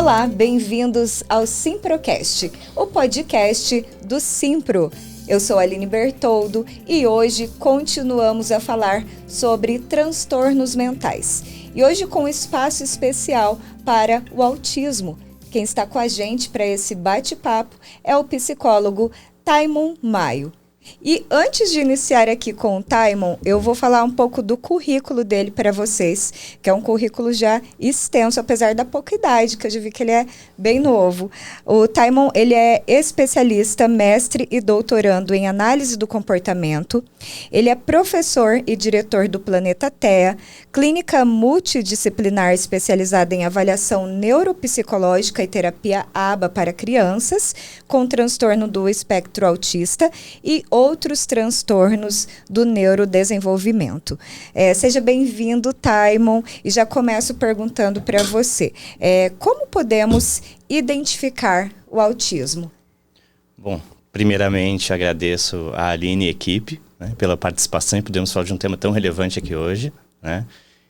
Olá, bem-vindos ao Simprocast, o podcast do Simpro. Eu sou a Aline Bertoldo e hoje continuamos a falar sobre transtornos mentais. E hoje com um espaço especial para o autismo. Quem está com a gente para esse bate-papo é o psicólogo Taimon Maio. E antes de iniciar aqui com o Taimon, eu vou falar um pouco do currículo dele para vocês, que é um currículo já extenso, apesar da pouca idade, que eu já vi que ele é bem novo. O Taimon, ele é especialista, mestre e doutorando em análise do comportamento. Ele é professor e diretor do Planeta TEA, clínica multidisciplinar especializada em avaliação neuropsicológica e terapia ABA para crianças com transtorno do espectro autista e outros transtornos do neurodesenvolvimento. Seja bem-vindo, Taimon, e já começo perguntando para você, como podemos identificar o autismo? Bom, primeiramente agradeço a Aline e a equipe, né, pela participação e podemos falar de um tema tão relevante aqui hoje, né?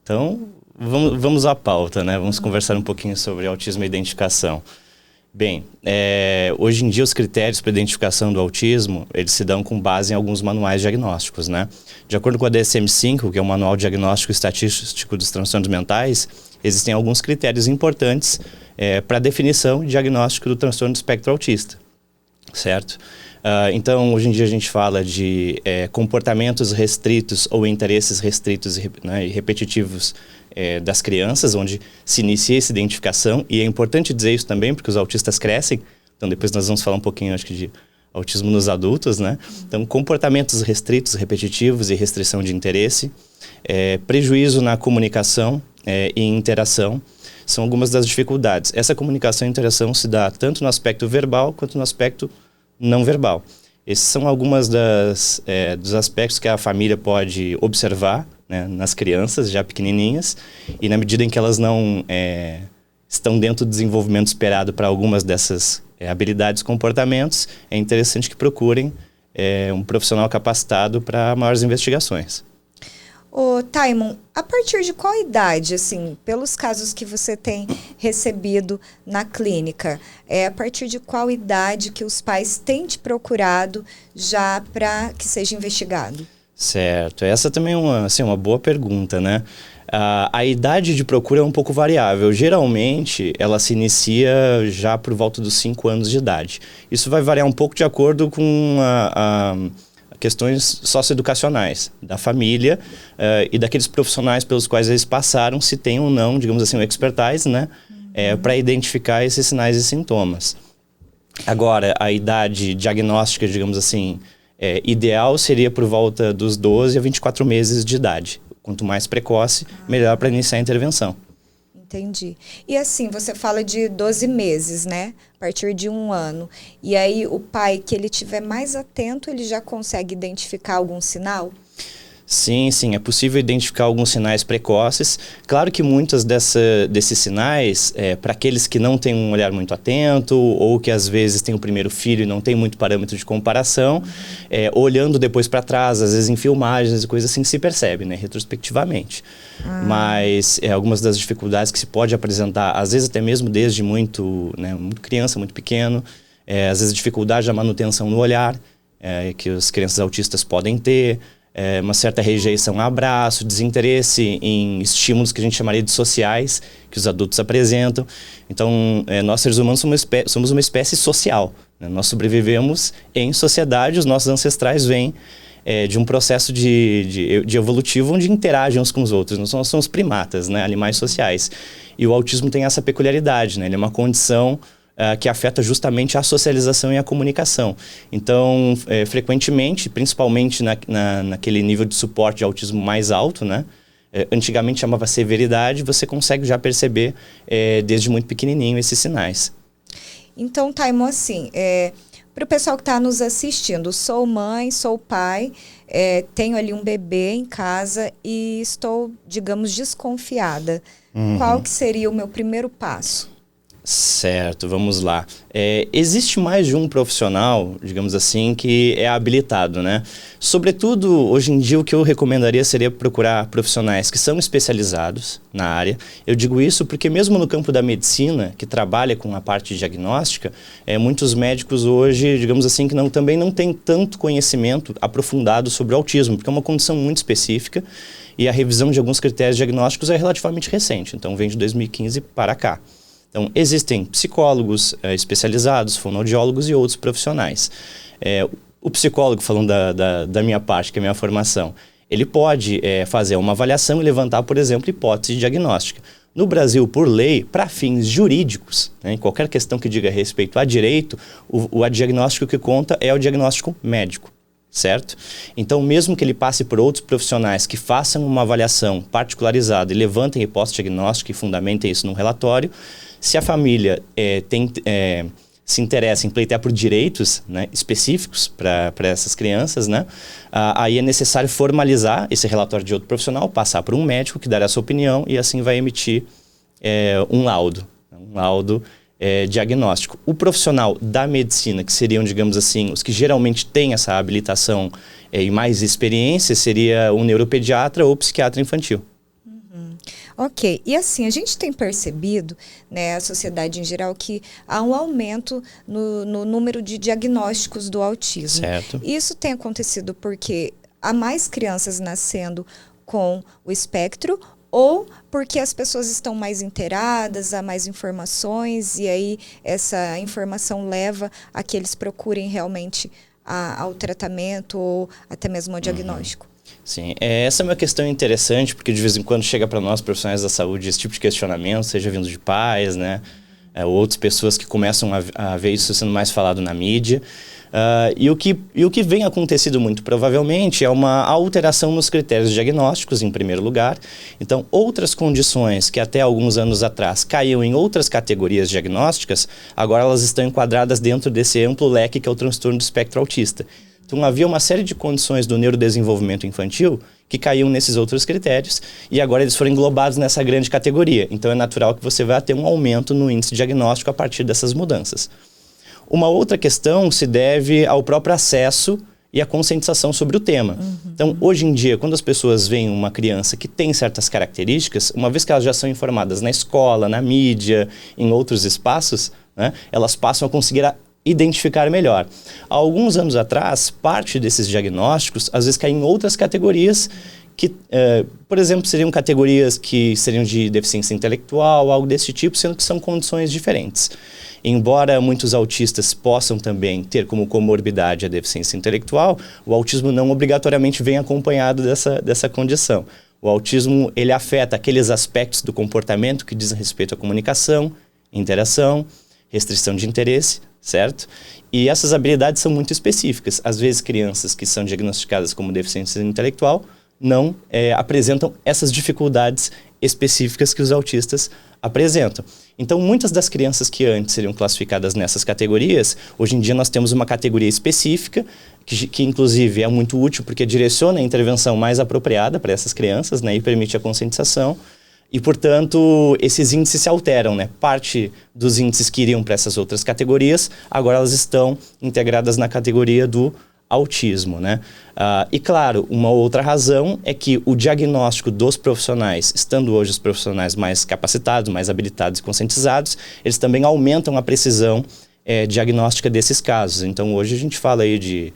Então, vamos à pauta, né? Vamos conversar um pouquinho sobre autismo e identificação. Bem, hoje em dia os critérios para identificação do autismo, eles se dão com base em alguns manuais diagnósticos, né? De acordo com a DSM-5, que é o Manual Diagnóstico Estatístico dos Transtornos Mentais, existem alguns critérios importantes para a definição e diagnóstico do transtorno do espectro autista, certo? Então, hoje em dia a gente fala de comportamentos restritos ou interesses restritos e repetitivos das crianças, onde se inicia essa identificação, e é importante dizer isso também, porque os autistas crescem, então depois nós vamos falar um pouquinho, acho que, de autismo nos adultos, né? Então, comportamentos restritos, repetitivos e restrição de interesse, prejuízo na comunicação e interação, são algumas das dificuldades. Essa comunicação e interação se dá tanto no aspecto verbal quanto no aspecto não verbal. Esses são algumas dos aspectos que a família pode observar, né, nas crianças já pequenininhas, e na medida em que elas não estão dentro do desenvolvimento esperado para algumas dessas habilidades e comportamentos, é interessante que procurem um profissional capacitado para maiores investigações. Ô, Taimon, a partir de qual idade, assim, pelos casos que você tem recebido na clínica, a partir de qual idade que os pais têm te procurado já para que seja investigado? Certo, essa também é uma boa pergunta, né? A idade de procura é um pouco variável. Geralmente, ela se inicia já por volta dos 5 anos de idade. Isso vai variar um pouco de acordo com questões socioeducacionais da família e daqueles profissionais pelos quais eles passaram, se tem ou não, digamos assim, um expertise, né? Para identificar esses sinais e sintomas. Agora, a idade diagnóstica, digamos assim, ideal seria por volta dos 12 a 24 meses de idade. Quanto mais precoce, melhor para iniciar a intervenção. Entendi. E assim, você fala de 12 meses, né? A partir de 1 ano. E aí o pai, que ele tiver mais atento, ele já consegue identificar algum sinal? Sim, é possível identificar alguns sinais precoces. Claro que muitos desses sinais, para aqueles que não têm um olhar muito atento, ou que às vezes têm o primeiro filho e não tem muito parâmetro de comparação, olhando depois para trás, às vezes em filmagens e coisas assim, se percebe, né, retrospectivamente. Mas algumas das dificuldades que se pode apresentar, às vezes até mesmo desde muito criança, muito pequeno, às vezes dificuldade da manutenção no olhar, que as crianças autistas podem ter, uma certa rejeição a abraço, desinteresse em estímulos que a gente chamaria de sociais, que os adultos apresentam. Então, nós seres humanos somos uma espécie social, né? Nós sobrevivemos em sociedade, os nossos ancestrais vêm de um processo de evolutivo onde interagem uns com os outros. Nós somos primatas, né? Animais sociais. E o autismo tem essa peculiaridade, né? Ele é uma condição que afeta justamente a socialização e a comunicação. Então, frequentemente, principalmente naquele nível de suporte de autismo mais alto, né? Antigamente chamava severidade, você consegue já perceber desde muito pequenininho esses sinais. Então, Taimon, assim, para o pessoal que está nos assistindo, sou mãe, sou pai, tenho ali um bebê em casa e estou, digamos, desconfiada. Qual que seria o meu primeiro passo? Certo, vamos lá. Existe mais de um profissional, digamos assim, que é habilitado, né? Sobretudo, hoje em dia, o que eu recomendaria seria procurar profissionais que são especializados na área. Eu digo isso porque mesmo no campo da medicina, que trabalha com a parte diagnóstica, muitos médicos hoje, digamos assim, que também não têm tanto conhecimento aprofundado sobre o autismo, porque é uma condição muito específica e a revisão de alguns critérios diagnósticos é relativamente recente, então vem de 2015 para cá. Então, existem psicólogos especializados, fonoaudiólogos e outros profissionais. O psicólogo, falando da minha parte, que é a minha formação, ele pode fazer uma avaliação e levantar, por exemplo, hipótese diagnóstica. No Brasil, por lei, para fins jurídicos, né, em qualquer questão que diga respeito a direito, o diagnóstico que conta é o diagnóstico médico. Certo? Então, mesmo que ele passe por outros profissionais que façam uma avaliação particularizada e levantem hipótese diagnóstica e fundamentem isso num relatório, se a família se interessa em pleitear por direitos, né, específicos para essas crianças, né, aí é necessário formalizar esse relatório de outro profissional, passar por um médico que dará a sua opinião e assim vai emitir um laudo diagnóstico. O profissional da medicina, que seriam, digamos assim, os que geralmente têm essa habilitação e mais experiência, seria o neuropediatra ou psiquiatra infantil. Ok, e assim, a gente tem percebido, né, a sociedade em geral, que há um aumento no número de diagnósticos do autismo. Certo. Isso tem acontecido porque há mais crianças nascendo com o espectro ou porque as pessoas estão mais inteiradas, há mais informações e aí essa informação leva a que eles procurem realmente ao tratamento ou até mesmo ao diagnóstico. Sim, essa é uma questão interessante, porque de vez em quando chega para nós, profissionais da saúde, esse tipo de questionamento, seja vindo de pais, né, ou outras pessoas que começam a ver isso sendo mais falado na mídia. E o que vem acontecido muito provavelmente é uma alteração nos critérios diagnósticos, em primeiro lugar. Então, outras condições que até alguns anos atrás caíam em outras categorias diagnósticas, agora elas estão enquadradas dentro desse amplo leque que é o transtorno do espectro autista. Então, havia uma série de condições do neurodesenvolvimento infantil que caíam nesses outros critérios e agora eles foram englobados nessa grande categoria. Então, é natural que você vá ter um aumento no índice diagnóstico a partir dessas mudanças. Uma outra questão se deve ao próprio acesso e à conscientização sobre o tema. Então, hoje em dia, quando as pessoas veem uma criança que tem certas características, uma vez que elas já são informadas na escola, na mídia, em outros espaços, né, elas passam a conseguir identificar melhor. Há alguns anos atrás, parte desses diagnósticos, às vezes, caem em outras categorias que, por exemplo, seriam categorias que seriam de deficiência intelectual, algo desse tipo, sendo que são condições diferentes. Embora muitos autistas possam também ter como comorbidade a deficiência intelectual, o autismo não obrigatoriamente vem acompanhado dessa condição. O autismo, ele afeta aqueles aspectos do comportamento que dizem respeito à comunicação, interação, restrição de interesse, certo? E essas habilidades são muito específicas. Às vezes, crianças que são diagnosticadas como deficiência intelectual não apresentam essas dificuldades específicas que os autistas apresentam. Então, muitas das crianças que antes seriam classificadas nessas categorias, hoje em dia nós temos uma categoria específica, que inclusive é muito útil porque direciona a intervenção mais apropriada para essas crianças, né, e permite a conscientização. E, portanto, esses índices se alteram, né? Parte dos índices que iriam para essas outras categorias, agora elas estão integradas na categoria do autismo, né? E claro, uma outra razão é que o diagnóstico dos profissionais, estando hoje os profissionais mais capacitados, mais habilitados e conscientizados, eles também aumentam a precisão diagnóstica desses casos. Então, hoje a gente fala aí de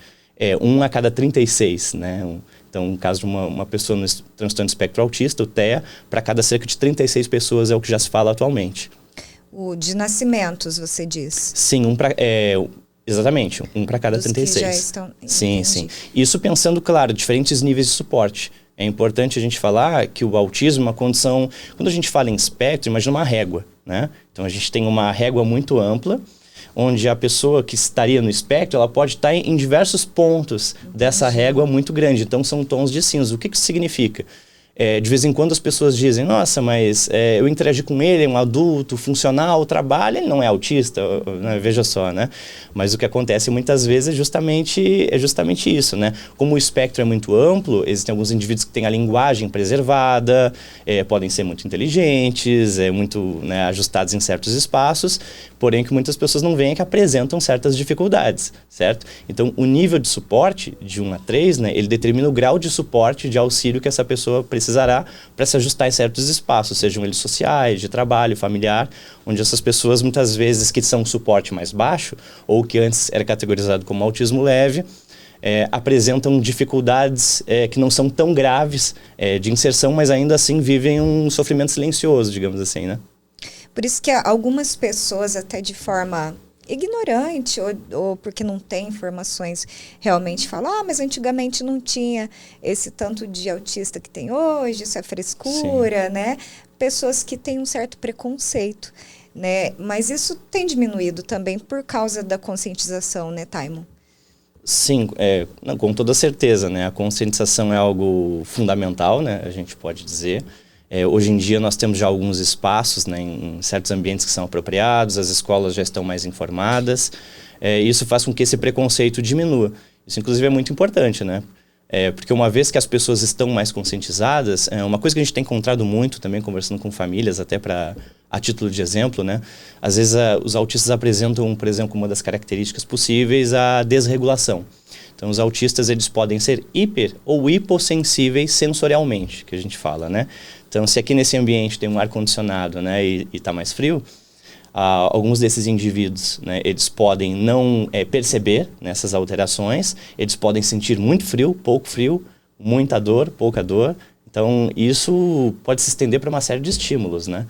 1 a cada 36, né? Então, no caso de uma pessoa no transtorno de espectro autista, o TEA, para cada cerca de 36 pessoas é o que já se fala atualmente. O de nascimentos, você diz? Sim, exatamente, 1 para cada 36. Que já estão... Sim, sim. Isso pensando, claro, diferentes níveis de suporte. É importante a gente falar que o autismo é uma condição... Quando a gente fala em espectro, imagina uma régua, né? Então, a gente tem uma régua muito ampla, onde a pessoa que estaria no espectro, ela pode estar em diversos pontos dessa régua muito grande. Então, são tons de cinza. O que isso significa? de vez em quando as pessoas dizem, nossa, mas eu interagi com ele, é um adulto, funcional, trabalha, ele não é autista, né? Veja só, né? Mas o que acontece muitas vezes é justamente isso, né? Como o espectro é muito amplo, existem alguns indivíduos que têm a linguagem preservada, podem ser muito inteligentes, muito, né, ajustados em certos espaços, porém que muitas pessoas não veem que apresentam certas dificuldades, certo? Então, o nível de suporte de 1 a 3, né, ele determina o grau de suporte, de auxílio que essa pessoa precisará para se ajustar em certos espaços, sejam eles sociais, de trabalho, familiar, onde essas pessoas, muitas vezes, que são suporte mais baixo, ou que antes era categorizado como autismo leve, apresentam dificuldades que não são tão graves de inserção, mas ainda assim vivem um sofrimento silencioso, digamos assim, né? Por isso que algumas pessoas, até de forma ignorante ou porque não tem informações, realmente falam, mas antigamente não tinha esse tanto de autista que tem hoje, isso é frescura, Sim. né? Pessoas que têm um certo preconceito, né? Mas isso tem diminuído também por causa da conscientização, né, Taimon? Sim, não, com toda certeza, né? A conscientização é algo fundamental, né? A gente pode dizer. Hoje em dia nós temos já alguns espaços, né, em certos ambientes que são apropriados, as escolas já estão mais informadas, isso faz com que esse preconceito diminua. Isso inclusive é muito importante, né? Porque uma vez que as pessoas estão mais conscientizadas, uma coisa que a gente tem encontrado muito também, conversando com famílias, até a título de exemplo, né? Às vezes os autistas apresentam, por exemplo, uma das características possíveis, a desregulação. Então, os autistas, eles podem ser hiper ou hipossensíveis sensorialmente, que a gente fala, né? Então, se aqui nesse ambiente tem um ar-condicionado, né, e está mais frio, alguns desses indivíduos, né, eles podem não perceber nessas alterações, eles podem sentir muito frio, pouco frio, muita dor, pouca dor. Então, isso pode se estender para uma série de estímulos, né?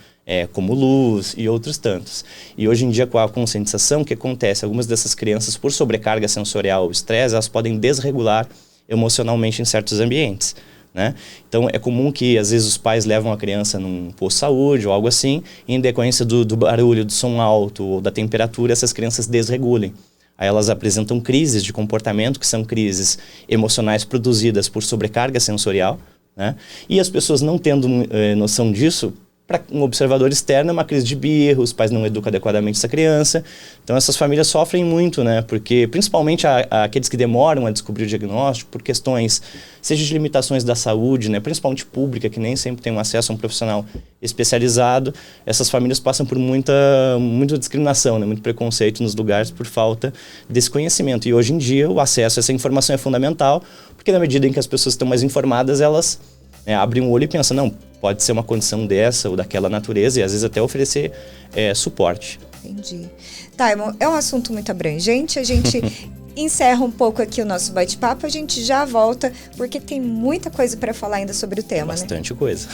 Como luz e outros tantos. E hoje em dia, com a conscientização, o que acontece? Algumas dessas crianças, por sobrecarga sensorial ou estresse, elas podem desregular emocionalmente em certos ambientes, né? Então, é comum que, às vezes, os pais levam a criança num posto de saúde ou algo assim, e em decorrência do barulho, do som alto ou da temperatura, essas crianças desregulem. Aí elas apresentam crises de comportamento, que são crises emocionais produzidas por sobrecarga sensorial, né? E as pessoas não tendo noção disso, para um observador externo é uma crise de birra, os pais não educam adequadamente essa criança. Então essas famílias sofrem muito, né? Porque principalmente aqueles que demoram a descobrir o diagnóstico por questões, seja de limitações da saúde, né? Principalmente pública, que nem sempre tem um acesso a um profissional especializado, essas famílias passam por muita discriminação, né? Muito preconceito nos lugares por falta desse conhecimento. E hoje em dia o acesso a essa informação é fundamental, porque na medida em que as pessoas estão mais informadas, elas abrem um olho e pensam, não, pode ser uma condição dessa ou daquela natureza, e às vezes até oferecer suporte. Entendi. Taimon, é um assunto muito abrangente, a gente encerra um pouco aqui o nosso bate-papo, a gente já volta, porque tem muita coisa para falar ainda sobre o tema, Bastante coisa.